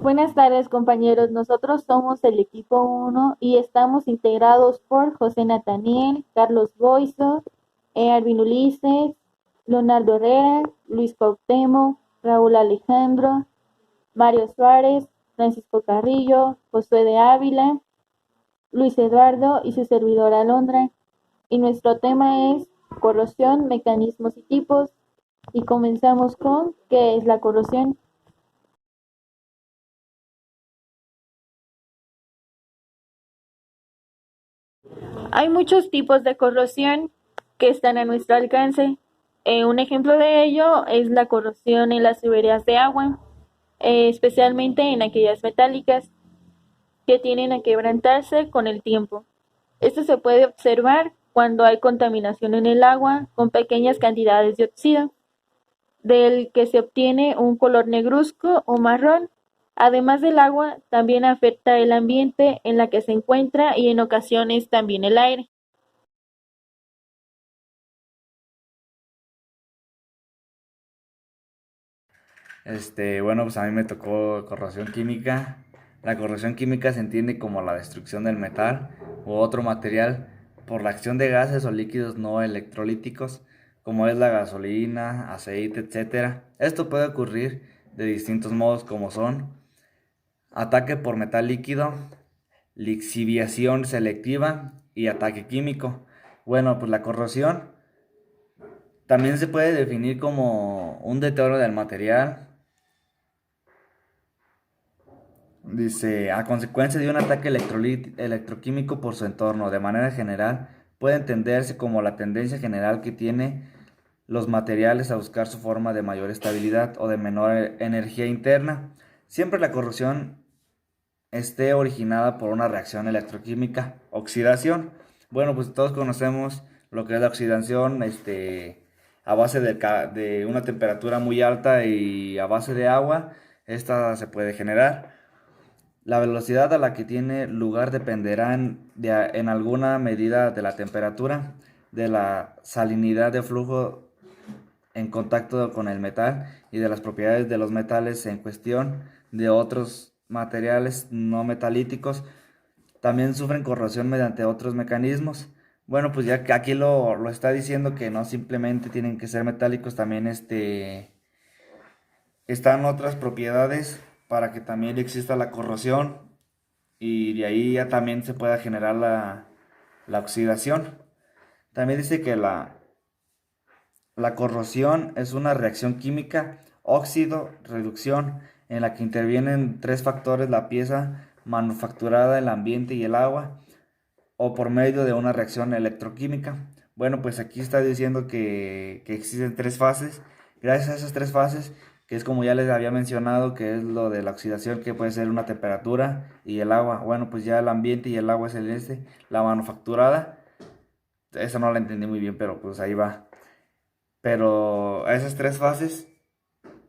Buenas tardes, compañeros. Nosotros somos el equipo 1 y estamos integrados por José Nataniel, Carlos Boiso, Arvin Ulises, Leonardo Herrera, Luis Cuauhtémoc, Raúl Alejandro, Mario Suárez, Francisco Carrillo, Josué de Ávila, Luis Eduardo y su servidora Alondra. Y nuestro tema es corrosión, mecanismos y tipos. Y comenzamos con ¿qué es la corrosión? Hay muchos tipos de corrosión que están a nuestro alcance. Un ejemplo de ello es la corrosión en las tuberías de agua, especialmente en aquellas metálicas que tienden a quebrantarse con el tiempo. Esto se puede observar cuando hay contaminación en el agua con pequeñas cantidades de óxido, del que se obtiene un color negruzco o marrón. Además del agua, también afecta el ambiente en la que se encuentra y en ocasiones también el aire. Bueno, pues a mí me tocó corrosión química. La corrosión química se entiende como la destrucción del metal u otro material por la acción de gases o líquidos no electrolíticos, como es la gasolina, aceite, etcétera. Esto puede ocurrir de distintos modos como son ataque por metal líquido, lixiviación selectiva y ataque químico. Bueno, pues la corrosión también se puede definir como un deterioro del material. Dice, a consecuencia de un ataque electroquímico por su entorno, de manera general, puede entenderse como la tendencia general que tiene los materiales a buscar su forma de mayor estabilidad o de menor energía interna. Siempre la corrosión esté originada por una reacción electroquímica, oxidación. Bueno, pues todos conocemos lo que es la oxidación, a base de una temperatura muy alta y a base de agua, esta se puede generar. La velocidad a la que tiene lugar dependerá en alguna medida de la temperatura, de la salinidad de flujo en contacto con el metal y de las propiedades de los metales en cuestión, de otros materiales no metalíticos. También sufren corrosión mediante otros mecanismos. Bueno, pues ya que aquí lo está diciendo que no simplemente tienen que ser metálicos, también están otras propiedades para que también exista la corrosión y de ahí ya también se pueda generar la oxidación. También dice que la corrosión es una reacción química óxido-reducción en la que intervienen tres factores: la pieza manufacturada, el ambiente y el agua, o por medio de una reacción electroquímica. Bueno, pues aquí está diciendo que existen tres fases. Gracias a esas tres fases, que es como ya les había mencionado, que es lo de la oxidación, que puede ser una temperatura, y el agua. Bueno, pues ya el ambiente y el agua es la manufacturada. Esa no la entendí muy bien, pero pues ahí va. Pero esas tres fases,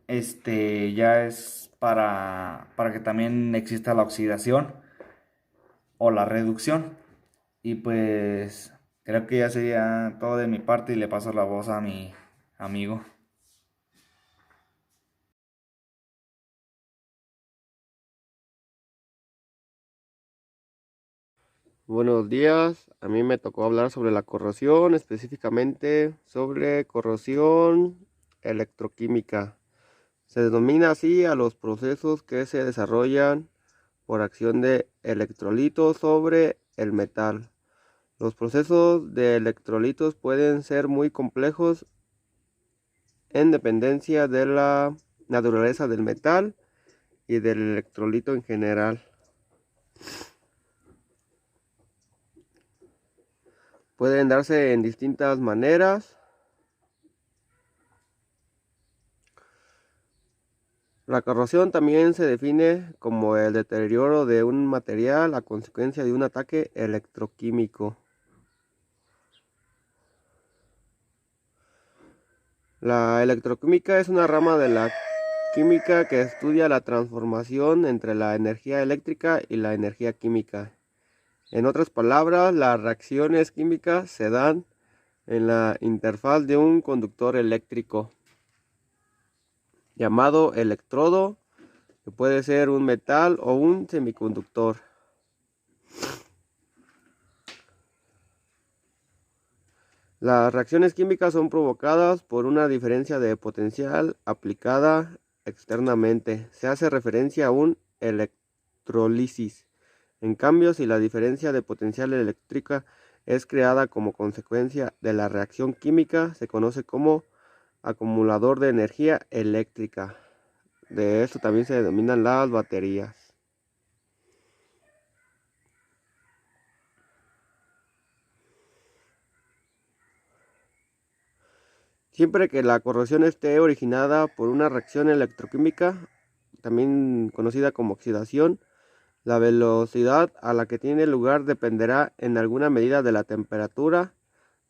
ya es para que también exista la oxidación o la reducción. Y pues creo que ya sería todo de mi parte y le paso la voz a mi amigo. Buenos días, a mí me tocó hablar sobre la corrosión, específicamente sobre corrosión electroquímica. Se denomina así a los procesos que se desarrollan por acción de electrolitos sobre el metal. Los procesos de electrolitos pueden ser muy complejos en dependencia de la naturaleza del metal y del electrolito en general. Pueden darse en distintas maneras. La corrosión también se define como el deterioro de un material a consecuencia de un ataque electroquímico. La electroquímica es una rama de la química que estudia la transformación entre la energía eléctrica y la energía química. En otras palabras, las reacciones químicas se dan en la interfaz de un conductor eléctrico llamado electrodo que puede ser un metal o un semiconductor. Las reacciones químicas son provocadas por una diferencia de potencial aplicada externamente. Se hace referencia a un electrólisis. En cambio, si la diferencia de potencial eléctrica es creada como consecuencia de la reacción química, se conoce como acumulador de energía eléctrica. De esto también se denominan las baterías. Siempre que la corrosión esté originada por una reacción electroquímica, también conocida como oxidación, la velocidad a la que tiene lugar dependerá en alguna medida de la temperatura,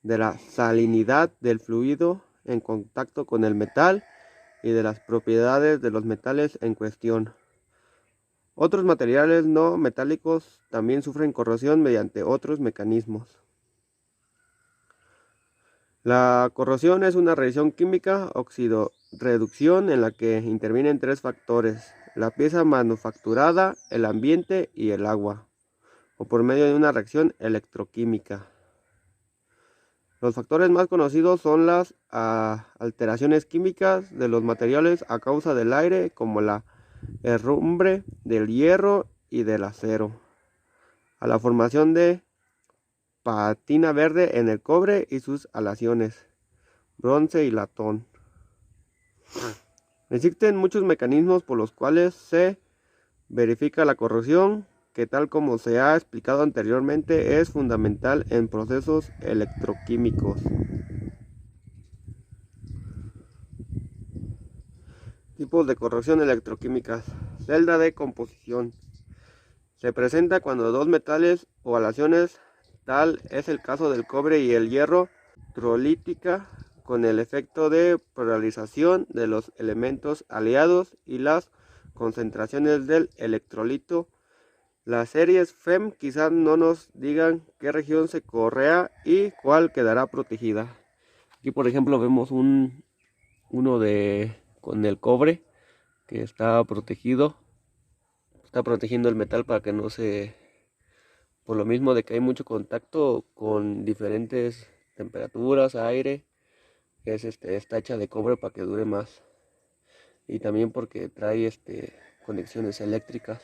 de la salinidad del fluido en contacto con el metal y de las propiedades de los metales en cuestión. Otros materiales no metálicos también sufren corrosión mediante otros mecanismos. La corrosión es una reacción química oxidorreducción en la que intervienen tres factores: la pieza manufacturada, el ambiente y el agua, o por medio de una reacción electroquímica. Los factores más conocidos son las alteraciones químicas de los materiales a causa del aire, como la herrumbre del hierro y del acero, a la formación de patina verde en el cobre y sus aleaciones, bronce y latón. Existen muchos mecanismos por los cuales se verifica la corrosión, que tal como se ha explicado anteriormente es fundamental en procesos electroquímicos. Tipos de corrosión electroquímicas. Celda de composición. Se presenta cuando dos metales o aleaciones, tal es el caso del cobre y el hierro, electrolítica, con el efecto de polarización de los elementos aliados y las concentraciones del electrolito. Las series FEM quizás no nos digan qué región se correa y cuál quedará protegida. Aquí por ejemplo vemos uno con el cobre que está protegido. Está protegiendo el metal para que no se... Por lo mismo de que hay mucho contacto con diferentes temperaturas, aire. Está hecha de cobre para que dure más. Y también porque trae conexiones eléctricas.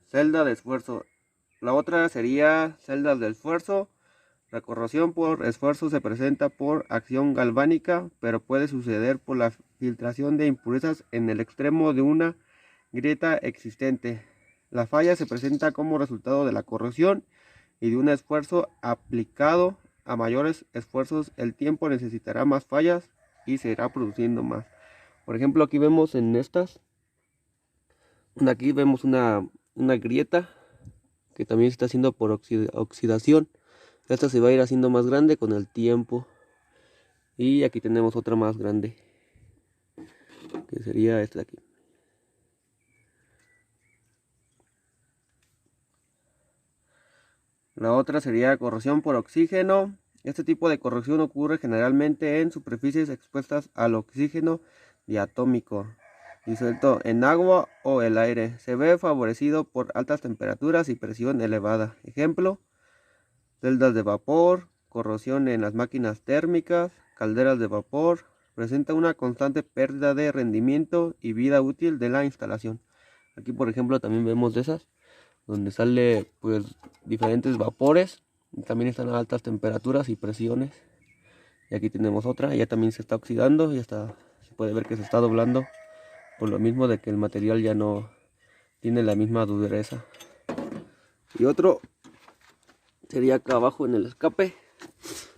Celda de esfuerzo. La otra sería celdas de esfuerzo. La corrosión por esfuerzo se presenta por acción galvánica, pero puede suceder por la filtración de impurezas en el extremo de una grieta existente. La falla se presenta como resultado de la corrosión y de un esfuerzo aplicado. A mayores esfuerzos el tiempo necesitará más fallas y se irá produciendo más. Por ejemplo, aquí vemos en estas, aquí vemos una grieta que también se está haciendo por oxidación. Esta se va a ir haciendo más grande con el tiempo. Y aquí tenemos otra más grande, que sería esta de aquí. La otra sería corrosión por oxígeno. Este tipo de corrosión ocurre generalmente en superficies expuestas al oxígeno diatómico disuelto en agua o el aire. Se ve favorecido por altas temperaturas y presión elevada. Ejemplo: celdas de vapor, corrosión en las máquinas térmicas, calderas de vapor. Presenta una constante pérdida de rendimiento y vida útil de la instalación. Aquí por ejemplo también vemos de esas, donde sale pues diferentes vapores. También están a altas temperaturas y presiones. Y aquí tenemos otra, ya también se está oxidando, ya está, se puede ver que se está doblando, por lo mismo de que el material ya no tiene la misma dureza. Y otro sería acá abajo en el escape,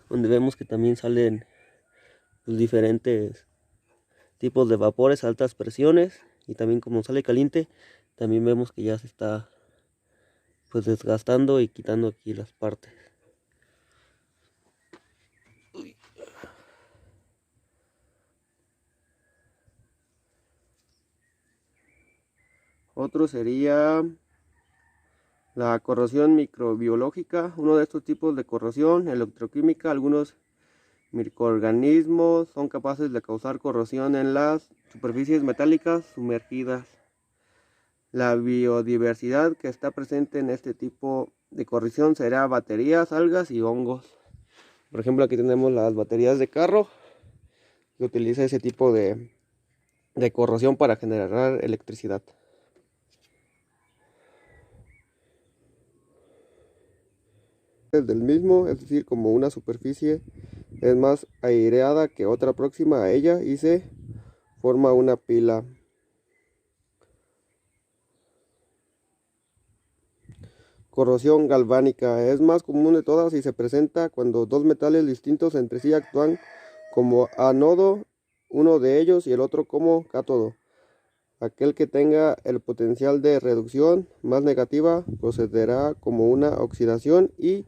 donde vemos que también salen pues, diferentes tipos de vapores a altas presiones, y también como sale caliente, también vemos que ya se está pues desgastando y quitando aquí las partes. Otro sería la corrosión microbiológica. Uno de estos tipos de corrosión electroquímica, algunos microorganismos son capaces de causar corrosión en las superficies metálicas sumergidas. La biodiversidad que está presente en este tipo de corrosión será baterías, algas y hongos. Por ejemplo, aquí tenemos las baterías de carro que utiliza ese tipo de corrosión para generar electricidad. Del mismo, es decir, como una superficie es más aireada que otra próxima a ella y se forma una pila. Corrosión galvánica es más común de todas y se presenta cuando dos metales distintos entre sí actúan como ánodo, uno de ellos y el otro como cátodo. Aquel que tenga el potencial de reducción más negativa procederá como una oxidación y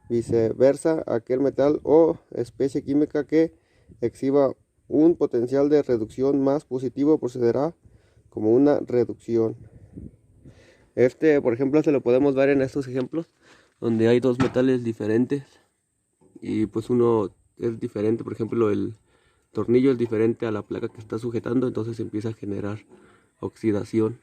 viceversa, aquel metal o especie química que exhiba un potencial de reducción más positivo procederá como una reducción. Por ejemplo, se lo podemos ver en estos ejemplos, donde hay dos metales diferentes y pues uno es diferente, por ejemplo, el tornillo es diferente a la placa que está sujetando, entonces empieza a generar oxidación.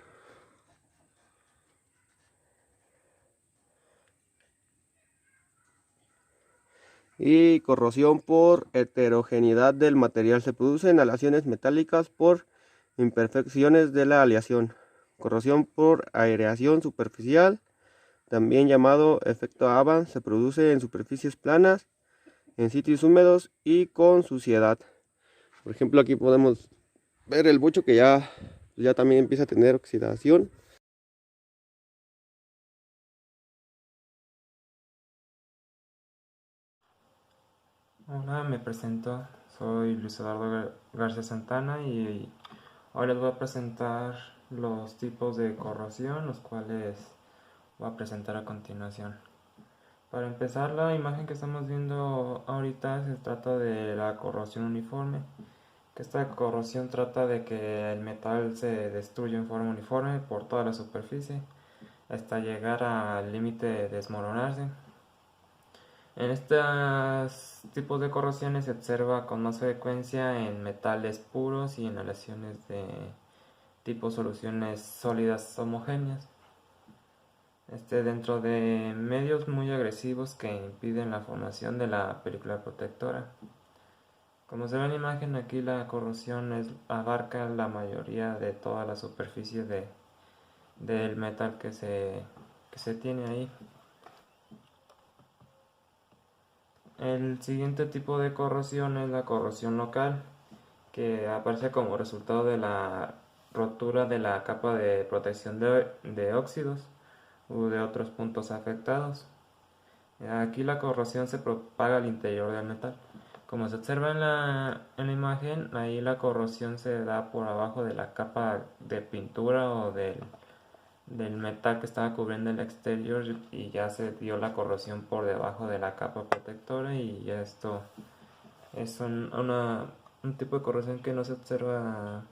Y corrosión por heterogeneidad del material. Se producen aleaciones metálicas por imperfecciones de la aleación. Corrosión por aireación superficial, también llamado efecto Evans, se produce en superficies planas, en sitios húmedos y con suciedad. Por ejemplo, aquí podemos ver el bucho que ya también empieza a tener oxidación. Hola, me presento, soy Luis Eduardo García Santana y hoy les voy a presentar los tipos de corrosión, los cuales voy a presentar a continuación. Para empezar, la imagen que estamos viendo ahorita se trata de la corrosión uniforme, que esta corrosión trata de que el metal se destruya en forma uniforme por toda la superficie hasta llegar al límite de desmoronarse. En estos tipos de corrosiones se observa con más frecuencia en metales puros y en aleaciones de tipo soluciones sólidas homogéneas. Dentro de medios muy agresivos que impiden la formación de la película protectora. Como se ve en la imagen, aquí la corrosión abarca la mayoría de toda la superficie del metal que se tiene ahí. El siguiente tipo de corrosión es la corrosión local, que aparece como resultado de la rotura de la capa de protección de óxidos u de otros puntos afectados. Aquí la corrosión se propaga al interior del metal. Como se observa en la imagen, ahí la corrosión se da por abajo de la capa de pintura o del metal que estaba cubriendo el exterior y ya se dio la corrosión por debajo de la capa protectora y ya esto es un tipo de corrosión que no se observa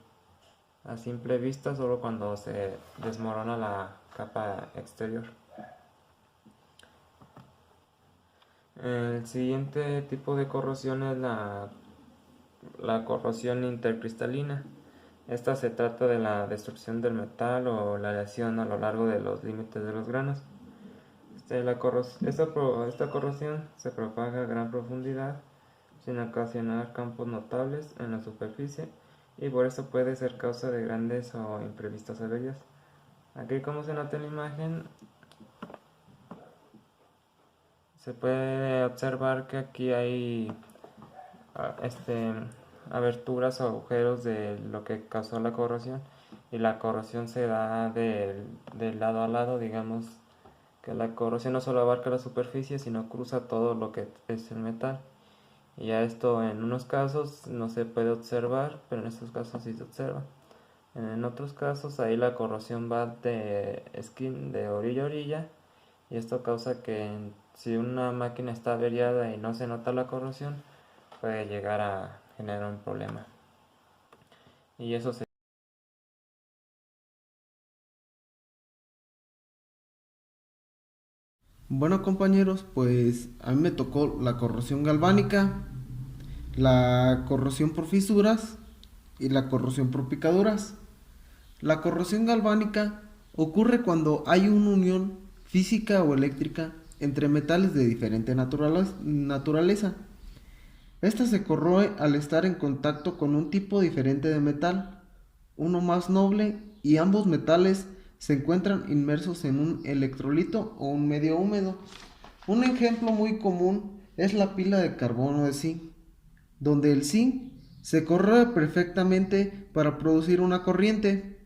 a simple vista, solo cuando se desmorona la capa exterior. El siguiente tipo de corrosión es la corrosión intercristalina. Esta se trata de la destrucción del metal o la aleación a lo largo de los límites de los granos. Esta corrosión se propaga a gran profundidad sin ocasionar campos notables en la superficie y por eso puede ser causa de grandes o imprevistas averías. Aquí, como se nota en la imagen, se puede observar que aquí hay aberturas o agujeros de lo que causó la corrosión y la corrosión se da de lado a lado, digamos que la corrosión no solo abarca la superficie sino cruza todo lo que es el metal y a esto en unos casos no se puede observar, pero en estos casos sí se observa. En otros casos ahí la corrosión va de orilla a orilla y esto causa que si una máquina está averiada y no se nota la corrosión puede llegar a generar un problema. Y eso se Bueno, compañeros, pues a mí me tocó la corrosión galvánica la corrosión por fisuras y la corrosión por picaduras. La corrosión galvánica ocurre cuando hay una unión física o eléctrica entre metales de diferente naturaleza. Esta se corroe al estar en contacto con un tipo diferente de metal, uno más noble, y ambos metales se encuentran inmersos en un electrolito o un medio húmedo. Un ejemplo muy común es la pila de carbono de zinc, donde el zinc se corroe perfectamente para producir una corriente.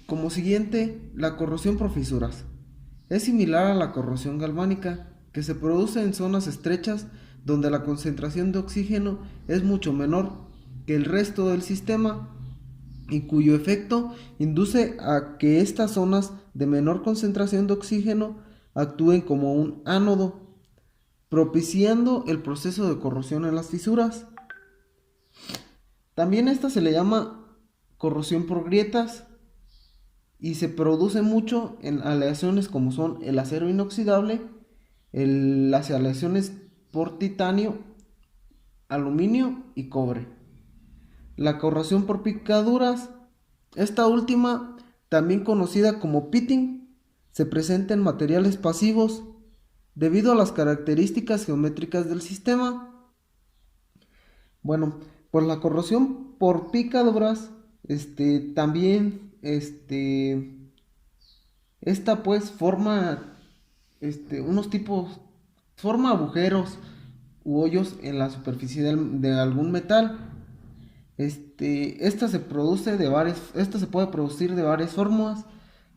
Como siguiente, la corrosión por fisuras. Es similar a la corrosión galvánica, que se produce en zonas estrechas donde la concentración de oxígeno es mucho menor que el resto del sistema y cuyo efecto induce a que estas zonas de menor concentración de oxígeno actúen como un ánodo, propiciando el proceso de corrosión en las fisuras. También esta se le llama corrosión por grietas y se produce mucho en aleaciones como son el acero inoxidable, las aleaciones por titanio, aluminio y cobre. La corrosión por picaduras, esta última, también conocida como pitting, se presenta en materiales pasivos debido a las características geométricas del sistema. Bueno, pues la corrosión por picaduras, también, esta pues forma, unos tipos, forma agujeros u hoyos en la superficie de algún metal. Esta se puede producir de varias formas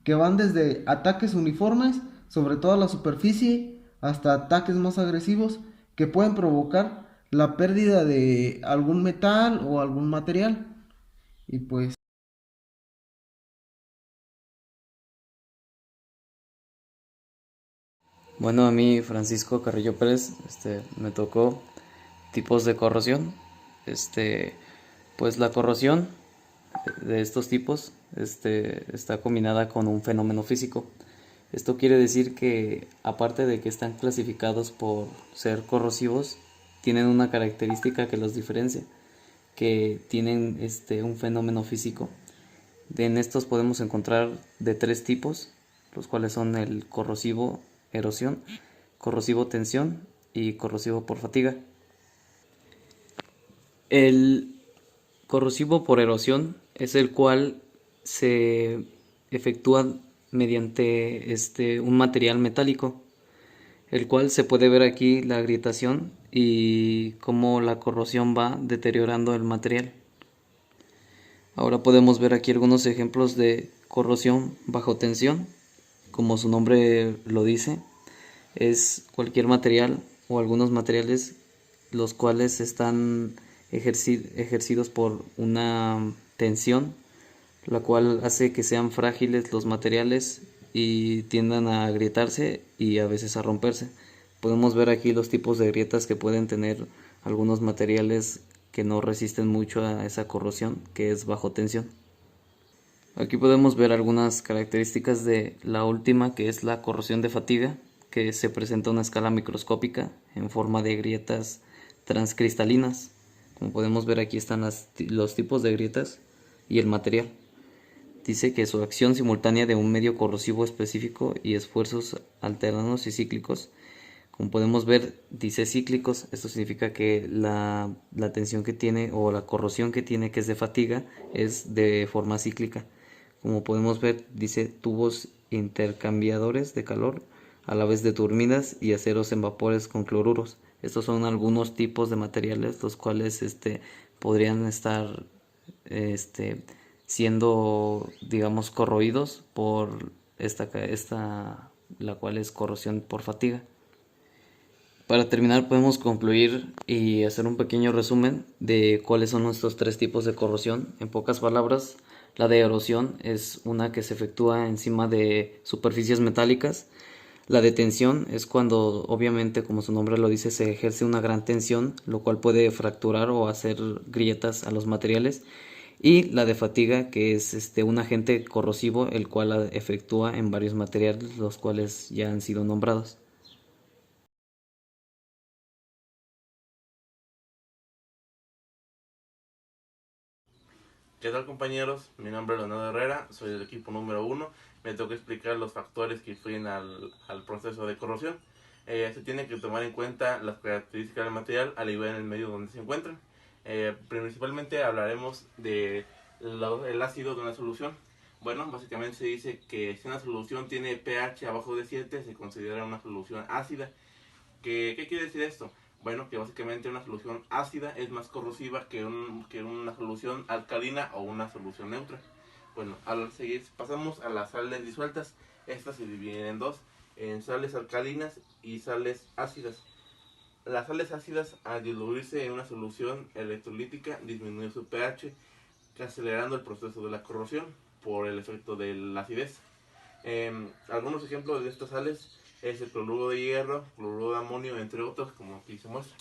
que van desde ataques uniformes sobre toda la superficie hasta ataques más agresivos que pueden provocar la pérdida de algún metal o algún material. Y pues Bueno, a mí, Francisco Carrillo Pérez, me tocó tipos de corrosión. Este, pues la corrosión de estos tipos, está combinada con un fenómeno físico. Esto quiere decir que, aparte de que están clasificados por ser corrosivos, tienen una característica que los diferencia, que tienen un fenómeno físico. En estos podemos encontrar de tres tipos, los cuales son el corrosivo erosión, corrosivo tensión y corrosivo por fatiga. El corrosivo por erosión es el cual se efectúa mediante un material metálico, el cual se puede ver aquí la agrietación y cómo la corrosión va deteriorando el material. Ahora podemos ver aquí algunos ejemplos de corrosión bajo tensión. Como su nombre lo dice, es cualquier material o algunos materiales los cuales están ejercidos por una tensión, la cual hace que sean frágiles los materiales y tiendan a agrietarse y a veces a romperse. Podemos ver aquí los tipos de grietas que pueden tener algunos materiales que no resisten mucho a esa corrosión, que es bajo tensión. Aquí podemos ver algunas características de la última, que es la corrosión de fatiga, que se presenta a una escala microscópica en forma de grietas transcristalinas. Como podemos ver, aquí están los tipos de grietas y el material. Dice que su acción simultánea de un medio corrosivo específico y esfuerzos alternados y cíclicos. Como podemos ver, dice cíclicos. Esto significa que la tensión que tiene o la corrosión que tiene, que es de fatiga, es de forma cíclica. Como podemos ver, dice tubos intercambiadores de calor a la vez de turbinas y aceros en vapores con cloruros. Estos son algunos tipos de materiales los cuales podrían estar siendo, digamos, corroídos por la cual es corrosión por fatiga. Para terminar, podemos concluir y hacer un pequeño resumen de cuáles son estos tres tipos de corrosión. En pocas palabras, la de erosión es una que se efectúa encima de superficies metálicas. La de tensión es cuando, obviamente, como su nombre lo dice, se ejerce una gran tensión, lo cual puede fracturar o hacer grietas a los materiales. Y la de fatiga, que es un agente corrosivo, el cual la efectúa en varios materiales, los cuales ya han sido nombrados. ¿Qué tal, compañeros? Mi nombre es Leonardo Herrera, soy del equipo número 1. Me toca explicar los factores que influyen al proceso de corrosión. Se tiene que tomar en cuenta las características del material al igual en el medio donde se encuentran. Principalmente hablaremos de el ácido de una solución. Bueno, básicamente se dice que si una solución tiene pH abajo de 7 se considera una solución ácida. ¿Qué quiere decir esto? Bueno, que básicamente una solución ácida es más corrosiva que una solución alcalina o una solución neutra. Bueno, al seguir pasamos a las sales disueltas. Estas se dividen en dos, en sales alcalinas y sales ácidas. Las sales ácidas, al diluirse en una solución electrolítica, disminuyen su pH, acelerando el proceso de la corrosión por el efecto de la acidez. Algunos ejemplos de estas sales es el cloruro de hierro, cloruro de amonio, entre otros, como aquí se muestra.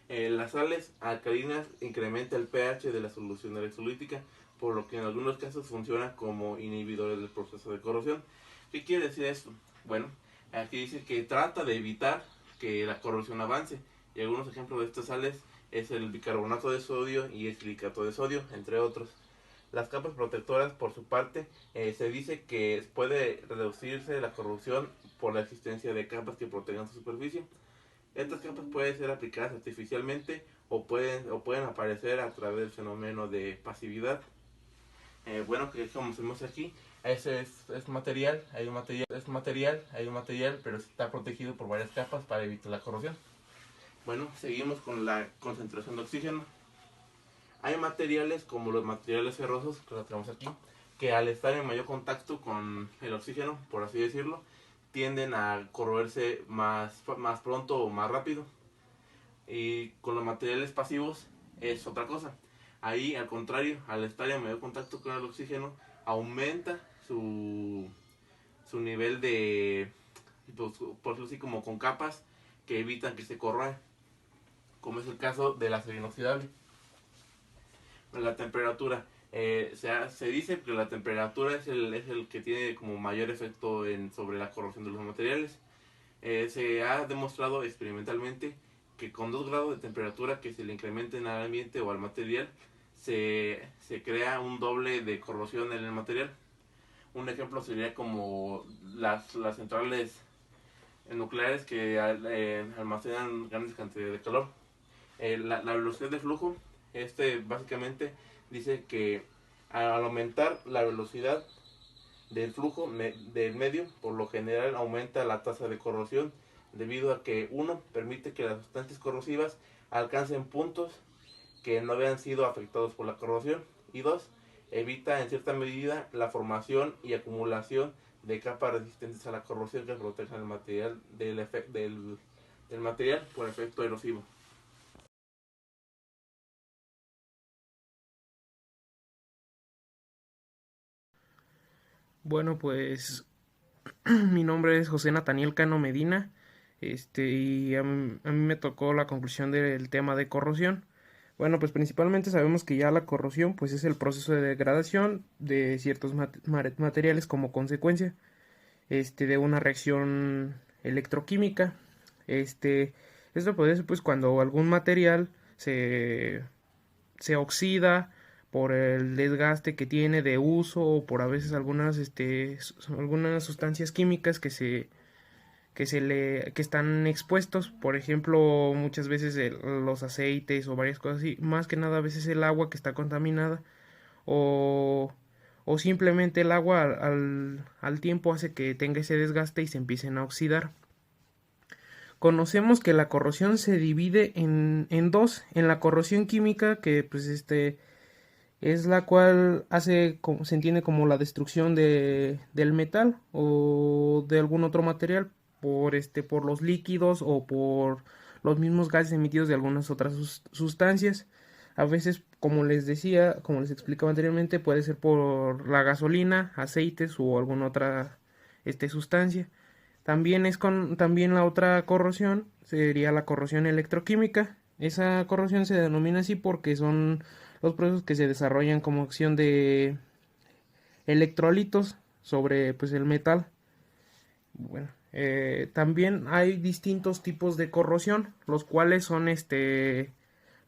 Las sales alcalinas incrementan el pH de la solución electrolítica, por lo que en algunos casos funcionan como inhibidores del proceso de corrosión. ¿Qué quiere decir esto? Bueno, aquí dice que trata de evitar que la corrosión avance, y algunos ejemplos de estas sales es el bicarbonato de sodio y el silicato de sodio, entre otros. Las capas protectoras, por su parte, se dice que puede reducirse la corrosión por la existencia de capas que protejan su superficie. Estas capas pueden ser aplicadas artificialmente o pueden aparecer a través del fenómeno de pasividad. Bueno, que como se muestra aquí, ese es material, hay un material, pero está protegido por varias capas para evitar la corrosión. Bueno, seguimos con la concentración de oxígeno. Hay materiales como los materiales ferrosos, que lo tenemos aquí, que al estar en mayor contacto con el oxígeno, por así decirlo, tienden a corroerse más pronto o más rápido. Y con los materiales pasivos es otra cosa. Ahí, al contrario, al estar en mayor contacto con el oxígeno, aumenta su nivel de, pues, por decirlo así, como con capas que evitan que se corroan, como es el caso del acero inoxidable. La temperatura. Se dice que la temperatura es el que tiene como mayor efecto sobre la corrosión de los materiales. Se ha demostrado experimentalmente que con 2 grados de temperatura que se le incrementen al ambiente o al material, se crea un doble de corrosión en el material. Un ejemplo sería como las centrales nucleares que almacenan grandes cantidades de calor. La velocidad de flujo, básicamente dice que al aumentar la velocidad del flujo del medio, por lo general aumenta la tasa de corrosión, debido a que uno permite que las sustancias corrosivas alcancen puntos que no habían sido afectados por la corrosión, y dos, evita en cierta medida la formación y acumulación de capas resistentes a la corrosión que protejan el material del material por efecto erosivo. Bueno, pues mi nombre es José Nataniel Cano Medina, y a mí me tocó la conclusión del tema de corrosión. Bueno, pues principalmente sabemos que ya la corrosión pues es el proceso de degradación de ciertos materiales como consecuencia de una reacción electroquímica. Esto puede ser pues cuando algún material se oxida por el desgaste que tiene de uso o por a veces algunas sustancias químicas que están expuestos. Por ejemplo, muchas veces los aceites o varias cosas así, más que nada a veces el agua que está contaminada, o, o simplemente el agua al tiempo hace que tenga ese desgaste y se empiecen a oxidar. Conocemos que la corrosión se divide en dos: en la corrosión química, que pues es la cual se entiende como la destrucción del metal o de algún otro material por los líquidos o por los mismos gases emitidos de algunas otras sustancias. A veces, como les decía, como les explicaba anteriormente, puede ser por la gasolina, aceites o alguna otra sustancia. También la otra corrosión sería la corrosión electroquímica. Esa corrosión se denomina así porque son los procesos que se desarrollan como acción de electrolitos sobre pues el metal. Bueno, también hay distintos tipos de corrosión, los cuales son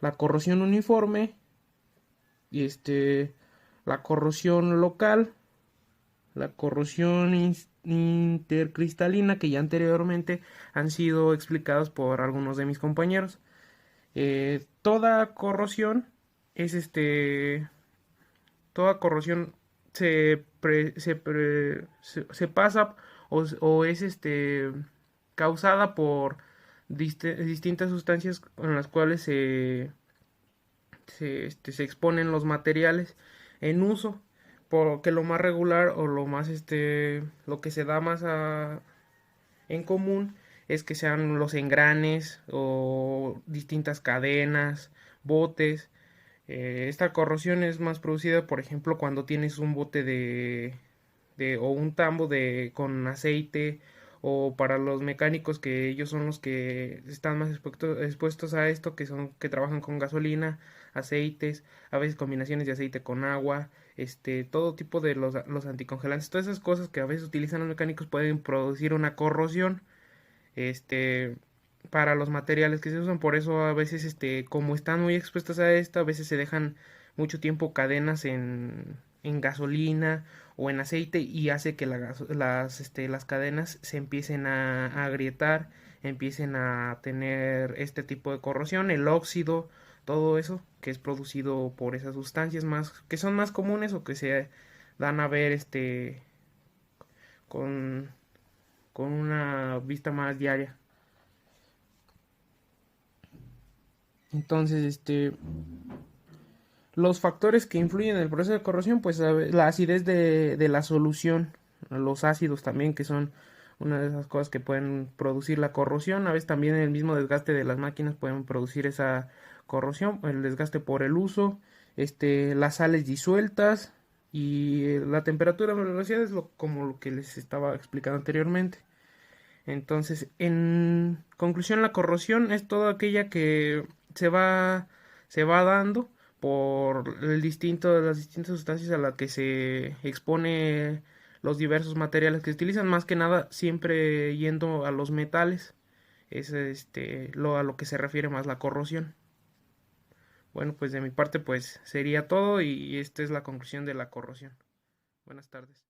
la corrosión uniforme, y la corrosión local, la corrosión intercristalina, que ya anteriormente han sido explicados por algunos de mis compañeros. Toda corrosión es toda corrosión se pasa o es causada por distintas sustancias en las cuales se exponen los materiales en uso, porque lo más regular o lo más lo que se da más en común es que sean los engranes o distintas cadenas, botes. Esta corrosión es más producida, por ejemplo, cuando tienes un bote o un tambo con aceite, o para los mecánicos, que ellos son los que están más expuestos a esto, que trabajan con gasolina, aceites, a veces combinaciones de aceite con agua, todo tipo de los anticongelantes, todas esas cosas que a veces utilizan los mecánicos pueden producir una corrosión este para los materiales que se usan. Por eso a veces como están muy expuestos a esto, a veces se dejan mucho tiempo cadenas en gasolina o en aceite, y hace que las cadenas se empiecen a agrietar, empiecen a tener este tipo de corrosión, el óxido, todo eso que es producido por esas sustancias más que son más comunes o que se dan a ver con, con una vista más diaria. Entonces, los factores que influyen en el proceso de corrosión, pues la acidez de la solución, los ácidos también, que son una de esas cosas que pueden producir la corrosión. A veces también el mismo desgaste de las máquinas pueden producir esa corrosión, el desgaste por el uso, las sales disueltas y la temperatura de la velocidad es como lo que les estaba explicando anteriormente. Entonces, en conclusión, la corrosión es toda aquella que se va dando por las distintas sustancias a las que se expone los diversos materiales que se utilizan, más que nada siempre yendo a los metales. Es a lo que se refiere más la corrosión. Bueno, pues de mi parte pues sería todo, y esta es la conclusión de la corrosión. Buenas tardes.